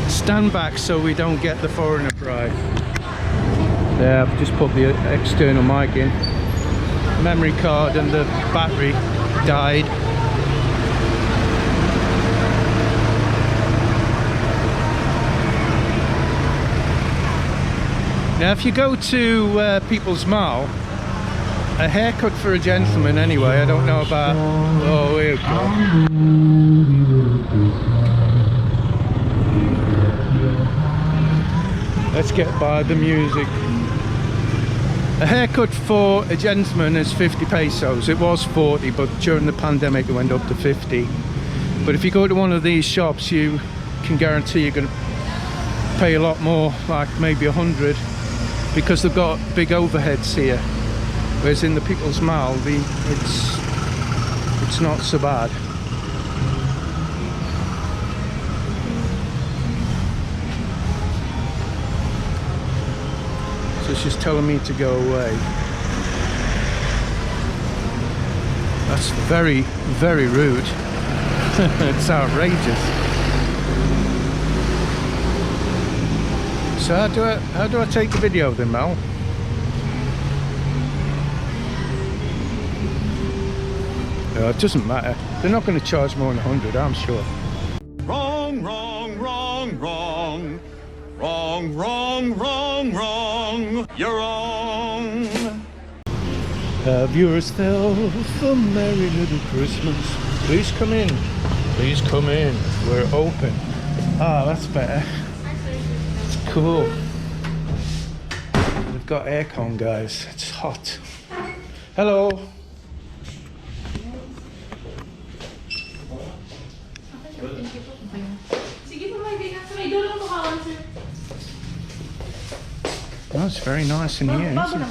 Stand back so we don't get the foreigner pride. Yeah, I've just put the external mic in. Memory card and the battery died. Now if you go to People's Mall, a haircut for a gentleman anyway, I don't know about... Oh, here we go. Let's get by the music. A haircut for a gentleman is 50 pesos. It was 40, but during the pandemic it went up to 50. But if you go to one of these shops, you can guarantee you're going to pay a lot more, like maybe 100, because they've got big overheads here. Whereas in the People's Mall, it's not so bad. So she's telling me to go away. That's very, very rude. It's outrageous. So how do I take the video then, Mel? It doesn't matter. They're not going to charge more than 100, I'm sure. Wrong, wrong, wrong, wrong. Wrong, wrong, wrong, wrong. You're wrong. Have yourself a merry little Christmas. Please come in. Please come in. We're open. Ah, that's better. It's cool. We've got aircon, guys. It's hot. Hello. Oh, it's very nice in here, isn't it?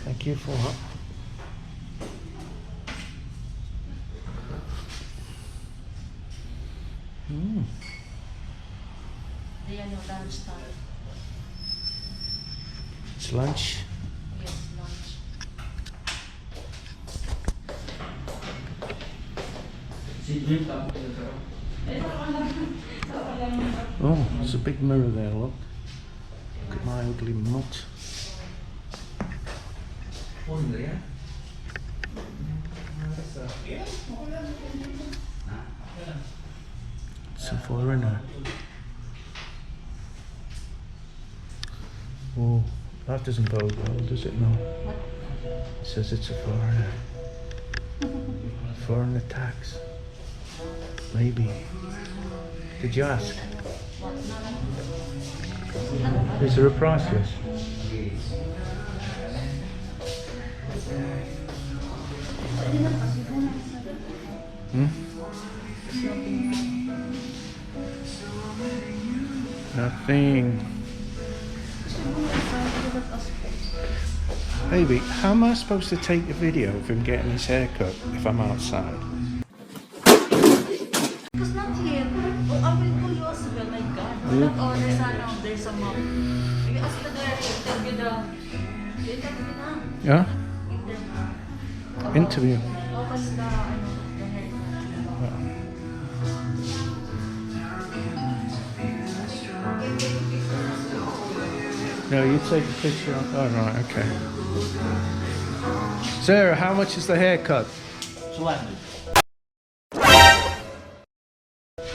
Thank you for that. It's lunch. Oh, there's a big mirror there, look. Look at my ugly mutt. It's a foreigner. Oh, that doesn't bode well, does it? No. It says it's a foreigner. Foreigner tax. Maybe. Did you ask? Is there a price list? Nothing. Baby, how am I supposed to take a video of him getting his haircut if I'm outside? Yeah? Interview. No, you take a picture. Oh, right, okay. Sarah, how much is the haircut?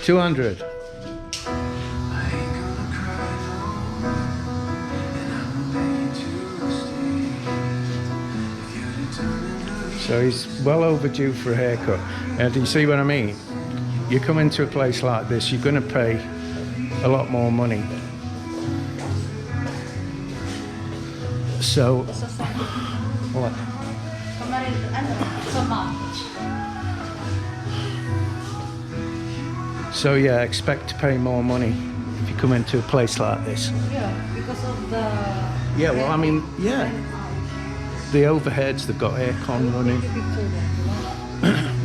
200. So he's well overdue for a haircut. And you see what I mean? You come into a place like this, you're going to pay a lot more money. So, what? So yeah, expect to pay more money if you come into a place like this. Yeah, because of the... Yeah, well, I mean, yeah. The overheads, they've got aircon running.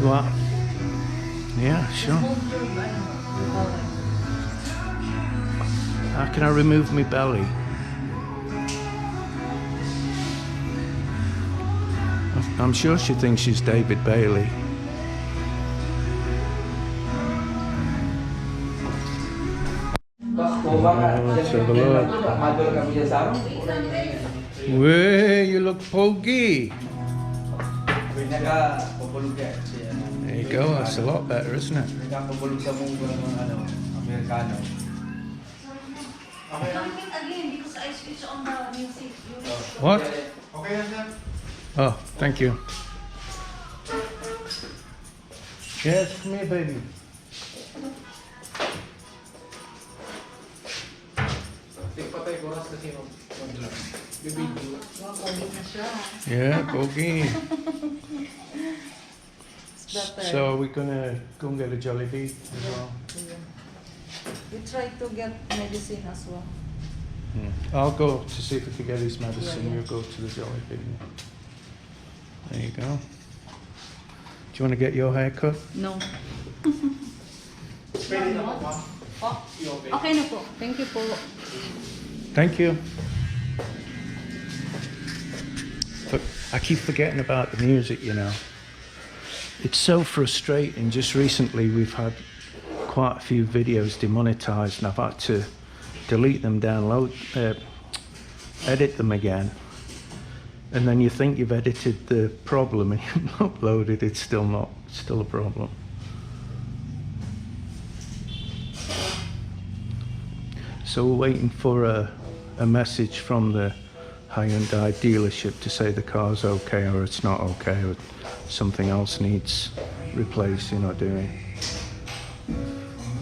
What? Yeah, sure. How can I remove my belly? I'm sure she thinks she's David Bailey. Let's have a look. Way, you look poggy. There you go, that's a lot better, isn't it? What? Oh, thank you. Yes, come here, baby. Yeah, bogey. So we're gonna go and get a Jollibee as well. We try to get medicine as well. I'll go to see if we can get his medicine. You go to the Jollibee. There you go. Do you want to get your hair cut? No. Okay na po. Thank you po. Thank you. But I keep forgetting about the music, you know. It's so frustrating. Just recently we've had quite a few videos demonetized and I've had to delete them, download, edit them again. And then you think you've edited the problem and you've uploaded, it's still not, it's still a problem. So we're waiting for a message from the Hyundai dealership to say the car's okay or it's not okay or something else needs replacing or doing.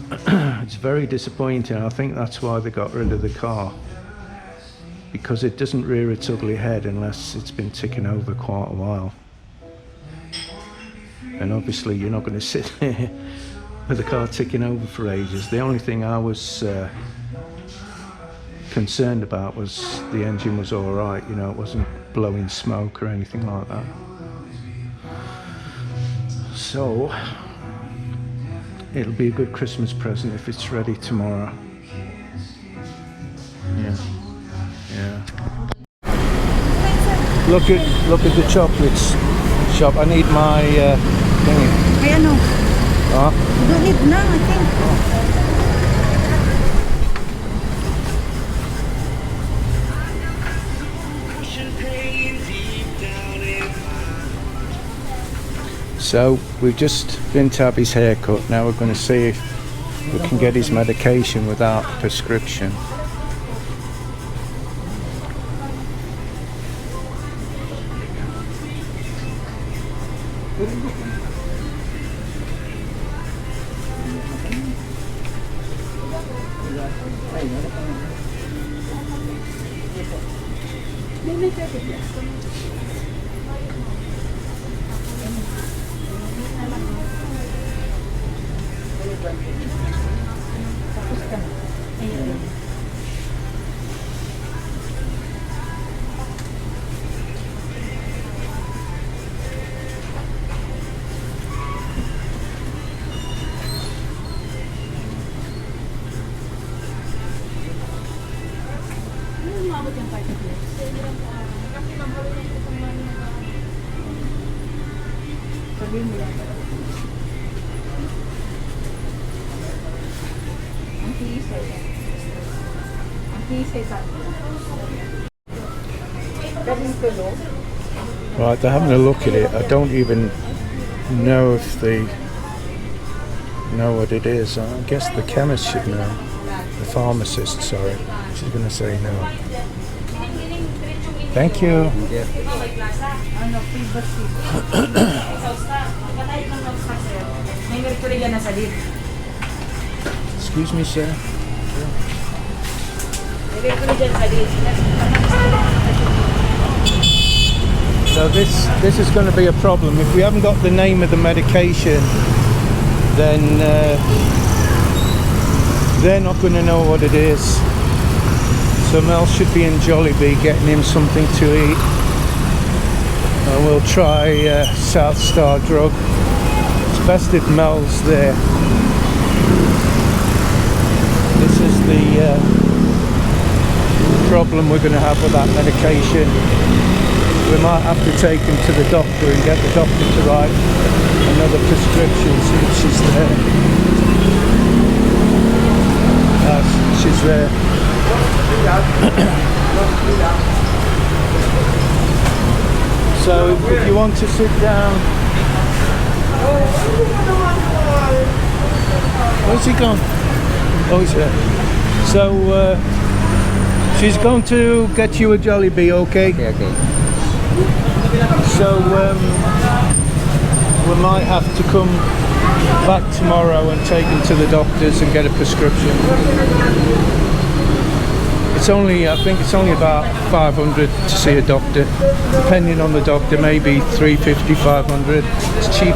It's very disappointing. I think that's why they got rid of the car, because it doesn't rear its ugly head unless it's been ticking over quite a while. And obviously you're not going to sit there with the car ticking over for ages. The only thing I was concerned about was the engine was all right, you know, it wasn't blowing smoke or anything like that. So it'll be a good Christmas present if it's ready tomorrow. Yeah. Look at the chocolates shop. I need my thingy. Ay ano? Ah? You don't need now, I think. So we've just been to have his haircut. Now we're going to see if we can get his medication without prescription. Right, they're having a look at it. I don't even know if they know what it is. I guess the chemist should know. The pharmacist, sorry. She's going to say no. Thank you. Excuse me, sir. So this is going to be a problem. If we haven't got the name of the medication, then they're not going to know what it is. So Mel should be in Jollibee getting him something to eat. And we'll try South Star Drug. It's Best if Mel's there. This is the problem we're going to have with that medication. We might have to take him to the doctor and get the doctor to write another prescription, see if she's there. She's there. So if you want to sit down. Where's he gone? Oh, he's here. So she's going to get you a Jollibee, okay? Okay. So we might have to come back tomorrow and take him to the doctors and get a prescription. It's only, I think it's only about 500 to see a doctor. Depending on the doctor, maybe 350, 500. It's cheap.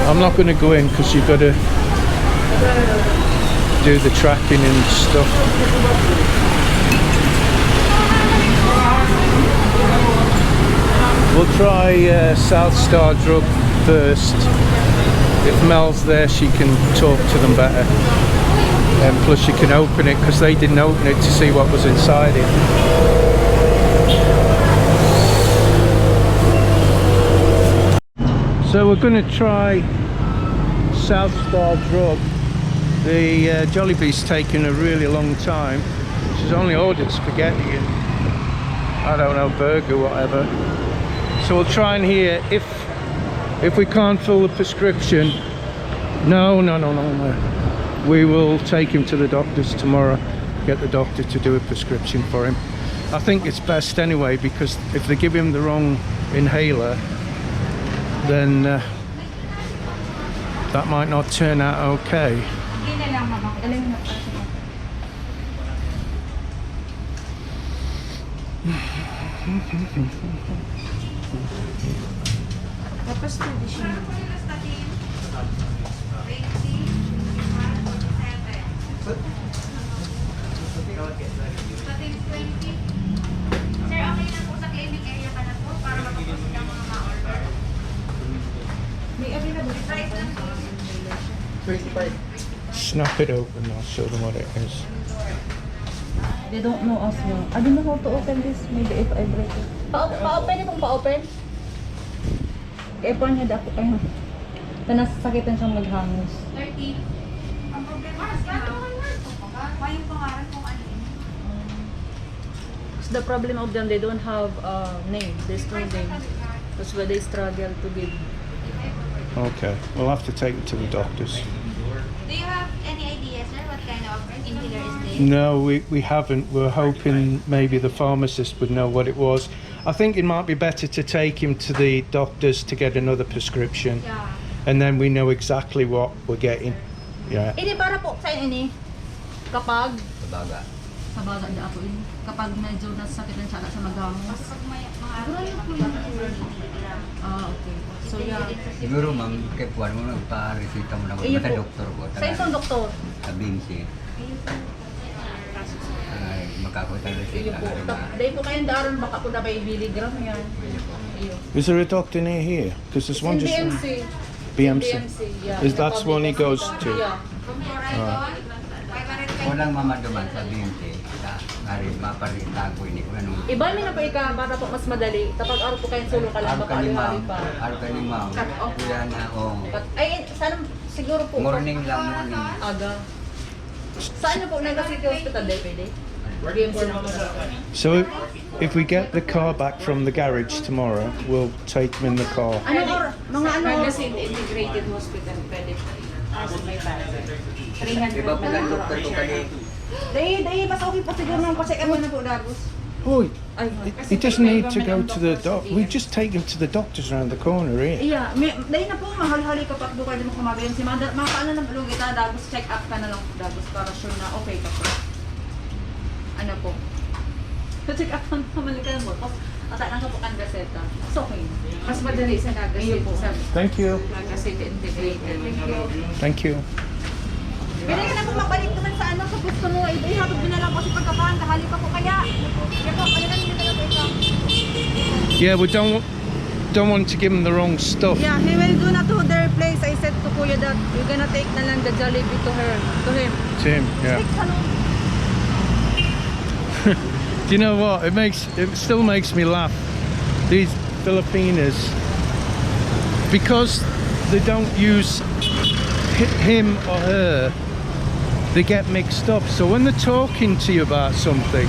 I'm not going to go in because you've got to do the tracking and stuff. We'll try South Star Drug first. If Mel's there, she can talk to them better. And plus she can open it because they didn't open it to see what was inside it. So we're going to try South Star Drug. The Jollibee's taken a really long time. She's only ordered spaghetti and I don't know, burger, whatever. So we'll try and hear if we can't fill the prescription. No. We will take him to the doctors tomorrow. Get the doctor to do a prescription for him. I think it's best anyway because if they give him the wrong inhaler, then that might not turn out okay. Tapos traditional. Sir, okay na po sa clinic area ka na po para makapasok ng mga ma-order. May available Price lang po. Snap it open, I'll show them what it is. They don't know us well. I don't know how to open this. Maybe if I break it. Pa-open itong pa-open? Epon niya dako. Ayun. Nasasakitan siyang maghangos. 30. Ang problema is why yung pangalan kung ano yun? The problem of them, they don't have a name. There's no name. That's why they struggle to give. Okay, we'll have to take it to the doctors. Do you have any idea, sir, what kind of inhaler is this? No, we haven't. We're hoping maybe the pharmacist would know what it was. I think it might be better to take him to the doctors to get another prescription. Yeah. And then we know exactly what we're getting. Yeah. Ini para po sa ini. Kapag Baga. sa baga niya ako ini. Kapag medyo nasakitan siya sa maghangos. Pag mga Okay. So yeah. Siguro ma'am, kay Puan mo nagpa-resita mo na ko. Iyo Mata po. doktor ko. Sa isang doktor. Sa Binsi. Ay, makakuha tayo Iyo resita. po. Dahil po kayong daron baka po na may miligram yan. Iyo. Is there a doctor near here? Because there's one In just BMC. BMC. Yeah. Is that one he goes to? Yeah. From Corazon, 500 Walang mamaduman sa Binsi. Ngari, maparita ko ini kung anong... Iba mi na po ika para po mas madali. Kapag araw po kayong sulo ka lang Araw baka ka ni ali-ali ma'am. pa. Araw ka ni ma'am. Cut off. Kuya na, oh. Ay, sana siguro po. Morning lang, morning. Aga. Saan na po? Naga City Hospital day pwede? BMC na po. So if we get the car back from the garage tomorrow, we'll take him in the car. Anong oras? Mga ano? Integrated Hospital, pwede pa rin. As may bag. 300 Iba po ng doktor ko kani. Dahil mas okay po siguro nang pa-check up na po, Dagos. Oh, Ay, he doesn't need to go to the doc. We just take him to the doctors around the corner here. iya. Dahil na po, mahal-hali kapag doon kayo mo kumabiyan. Si Manda, makaano ng balong kita, Dagos, check up ka na lang po, Dagos, para sure na okay ka po. Ano po? Check up ka naman ka mo. Tapos, atanan ka po ang reseta. It's okay. Mas madali sa Naga Iyo City. po. Sa Thank you. Naga City Integrated. Thank you. Pwede ka na po magbalik naman sa ano, sa gusto mo. Ihatod mo na lang po si pagkakaan, kahali pa po kaya. Kaya po, kaya lang hindi na po ikaw. Yeah, we don't want to give him the wrong stuff. Yeah, he will do not to their place. I said to Kuya that you're gonna take na lang the Jollibee to him. To him, yeah. Do you know what? It still makes me laugh. These Filipinas, because they don't use him or her, they get mixed up. So when they're talking to you about something,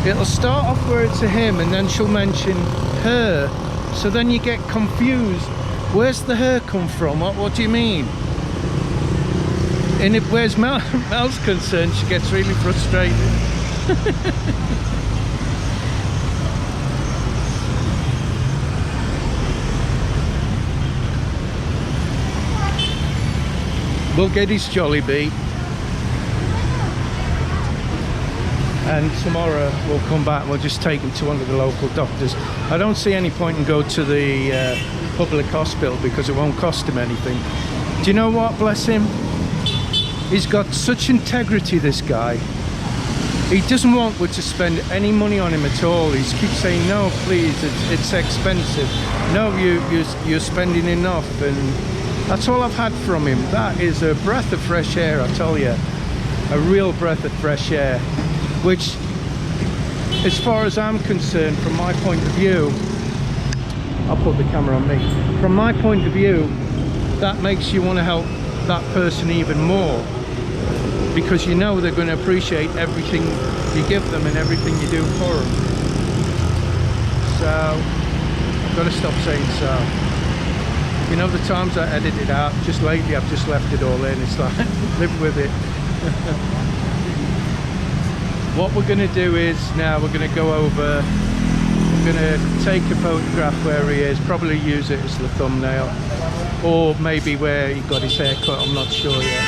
it'll start off where it's a him and then she'll mention her. So then you get confused. Where's the her come from? What do you mean? And where's Mel's concerned, she gets really frustrated. We'll get his Jollibee, and tomorrow we'll come back and we'll just take him to one of the local doctors. I don't see any point in going to the public hospital because it won't cost him anything. Do you know what, bless him? He's got such integrity, this guy. He doesn't want us to spend any money on him at all. He keeps saying, no, please, it's expensive. No, you're spending enough. And that's all I've had from him. That is a breath of fresh air, I tell you. A real breath of fresh air. Which, as far as I'm concerned, from my point of view, I'll put the camera on me. From my point of view, that makes you want to help that person even more. Because you know they're going to appreciate everything you give them and everything you do for them. So, I've got to stop saying so. You know, the times I edit it out, just lately I've just left it all in. It's like, live with it. What we're going to do is, now we're going to go over, we're going to take a photograph where he is, probably use it as the thumbnail. Or maybe where he got his hair cut, I'm not sure yet.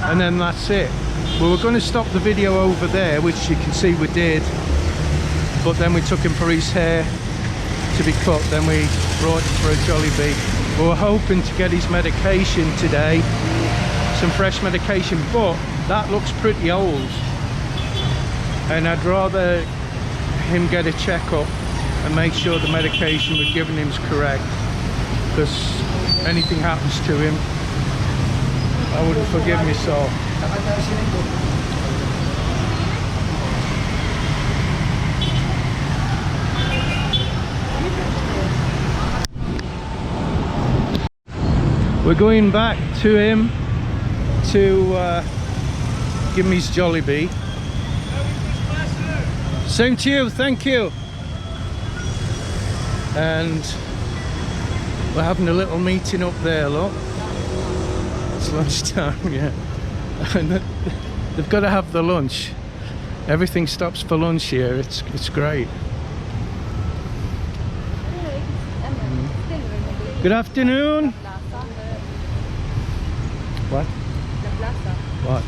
And then that's it. We were going to stop the video over there, which you can see we did, but then we took him for his hair to be cut, then we brought him for a Jollibee. We were hoping to get his medication today, some fresh medication, but that looks pretty old, and I'd rather him get a checkup and make sure the medication we're giving him is correct, because anything happens to him, I wouldn't forgive myself. We're going back to him to give him his Jollibee. Same to you, thank you. And we're having a little meeting up there, look. It's lunchtime, yeah. And they've got to have the lunch. Everything stops for lunch here. It's great. Good afternoon. What? What?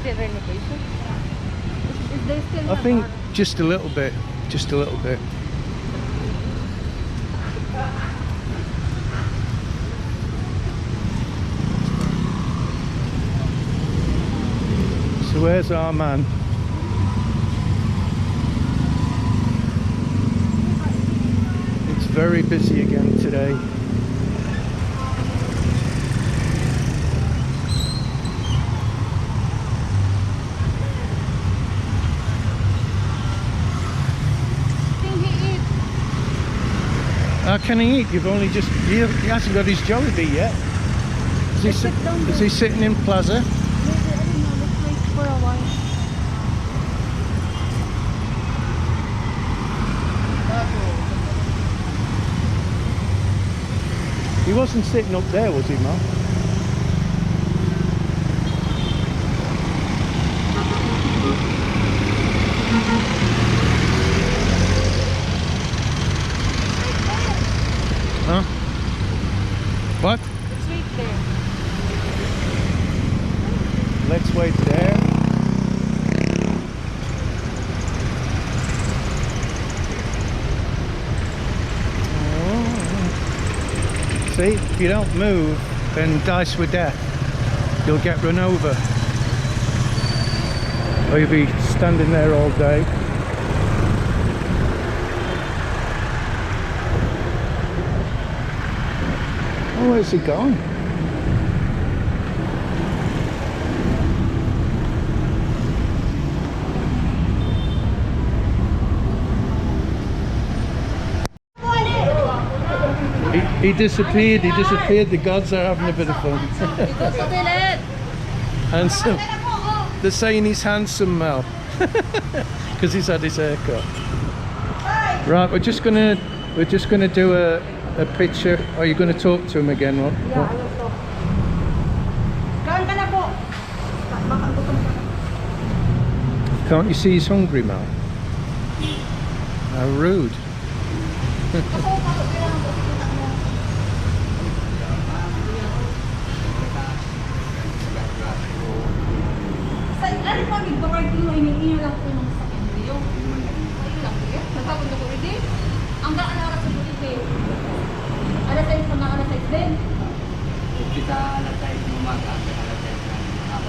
I think just a little bit. Just a little bit. So where's our man? It's very busy again today. How can he eat? You've only just... He hasn't got his Jollibee yet. Is he sitting in Plaza? For a while. He wasn't sitting up there, was he, Mel? Huh? What? It's right there. Let's wait there. Oh. See, if you don't move, then dice with death. You'll get run over. Or you'll be standing there all day. Oh, where's he gone? He disappeared. He disappeared. The gods are having a bit of fun. Handsome. They're saying he's handsome, Mel, because he's had his haircut. Right, we're just gonna do a picture. Are you gonna talk to him again? What? Yeah, I will talk. Kain ka na po. Baka gutom ka na. Can't you see he's hungry, Mel? How rude. Ano pa, nagbabarking mo, imingiyo lang po nung sa video. Ayun lang po yun. Nagpapunta ko rin din. Ang gaan na oras sa bulit eh. Alas 6 sa mga alas 6 din. Kita alas 6 ng umaga, alas 6 ng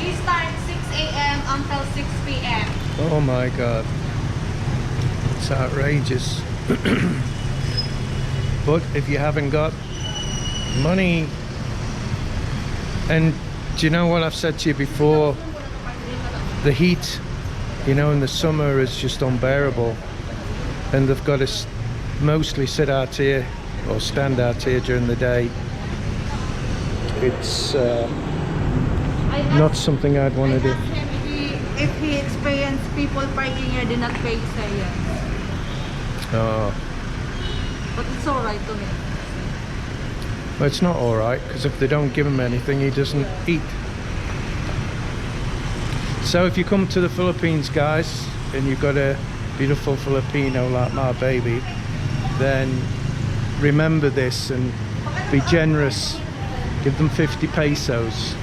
We start 6 a.m. until 6 p.m. Oh my God, it's outrageous. But if you haven't got money, and do you know what I've said to you before? The heat, you know, in the summer is just unbearable, and they've got to mostly sit out here or stand out here during the day. It's not something I'd want to do. If he experienced people parking here did not pay say Oh, but it's alright to me. well, it's not all right, because if they don't give him anything, he doesn't eat. So if you come to the Philippines, guys, and you've got a beautiful Filipino like my baby, then remember this and be generous. Give them 50 pesos.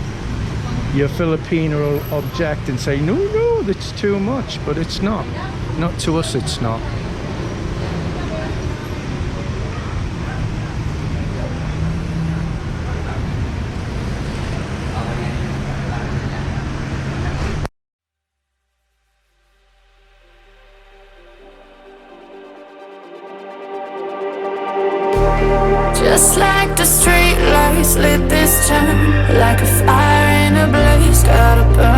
Your Filipino will object and say, no, no, that's too much, but it's not. Not to us, it's not. Just like the street lights lit this town, like a fire in a blaze, gotta burn.